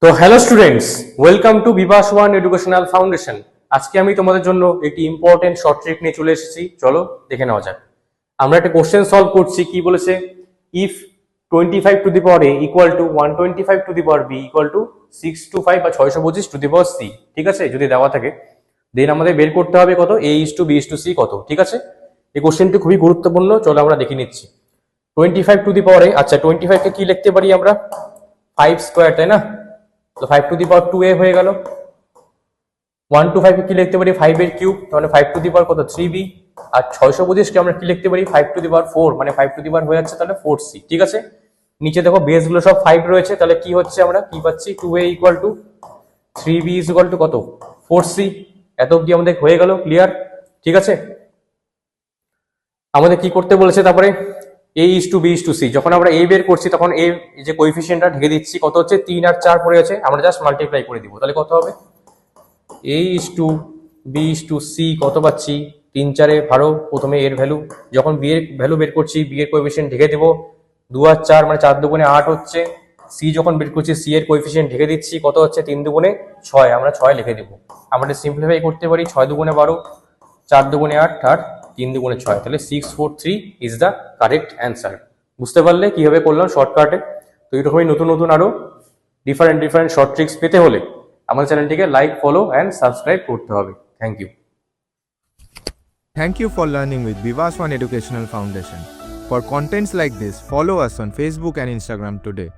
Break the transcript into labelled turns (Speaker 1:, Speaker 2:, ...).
Speaker 1: তো hello students, welcome to Bibhas one educational foundation. আজকে আমি তোমাদের জন্য একটি ইম্পর্টেন্ট শর্ট ট্রিক নিয়ে চলে এসেছি। চলো দেখে নেওয়া যাক। আমরা একটা কোশ্চেন সলভ করছি। কি বলেছে? If 25 to the power a equal to 125 to the power b equal to 625 বা 625 টু দি পাওয়ার c। ঠিক আছে, যদি দেওয়া থাকে দেন আমাদের বের করতে হবে কত, a is to b is to c কত। ঠিক আছে, এই কোশ্চেনটি খুবই গুরুত্বপূর্ণ। চলো আমরা দেখে নিচ্ছি। 25 টু দি পাওয়ার a, আচ্ছা 25 কে কি লিখতে পারি আমরা? 5 স্কোয়ার, তাই না? তো 5 টু দি পাওয়ার 2a হয়ে গেল। 125 কে কি লিখতে পারি? 5 এর কিউব, তাহলে 5 টু দি পাওয়ার কত, 3b। আর 625 কে আমরা কি লিখতে পারি? 5 টু দি পাওয়ার 4, মানে 5 টু দি পাওয়ার হয়ে যাচ্ছে তাহলে 4c। ঠিক আছে, নিচে দেখো বেস গুলো সব 5 রয়েছে, তাহলে কি হচ্ছে, আমরা কি পাচ্ছি? 2a equal to 3b is equal to কত, 4c। এত অব্দি আমাদের হয়ে গেল, ক্লিয়ার? ঠিক আছে, আমাদের কি করতে বলেছে তারপরে? a is to b is to c। যখন আমরা a বের করছি তখন a যে কোএফিসিয়েন্টটা ঢেকে দিচ্ছি, কত হচ্ছে? 3 আর 4 পড়ে আছে, আমরা জাস্ট মাল্টিপ্লাই করে দিব। তাহলে কত হবে? a is to b is to c কত পাচ্ছি? 3 4 এ ভারো, প্রথমে এর ভ্যালু, যখন b এর ভ্যালু বের করছি b এর কোএফিসিয়েন্ট ঢেকে দেবো। 2 আর 4 মানে 4 দুগুণে 8 হচ্ছে। c যখন বের করছি c এর কোএফিসিয়েন্ট ঢেকে দিচ্ছি, কত হচ্ছে? 3 দুগুণে 6, আমরা 6 লিখে দেবো। আমরা সিম্পলিফাই করতে পারি, 6 দুগুণে 12, 4 দুগুণে 8 আর 3 দুগুণে 6, তাহলে 643 ইজ দ্য কারেক্ট অ্যান্সার। বুঝতে পারলে কিভাবে করলাম শর্টকাটে? তো এরকমই নতুন নতুন আরো ডিফারেন্ট শর্ট ট্রিক্স পেতে হলে আমাদের চ্যানেলটিকে লাইক, ফলো অ্যান্ড সাবস্ক্রাইব করতে হবে। Thank you.
Speaker 2: Thank you for learning with Vivas One Educational Foundation. For contents like this, follow us on Facebook and Instagram today.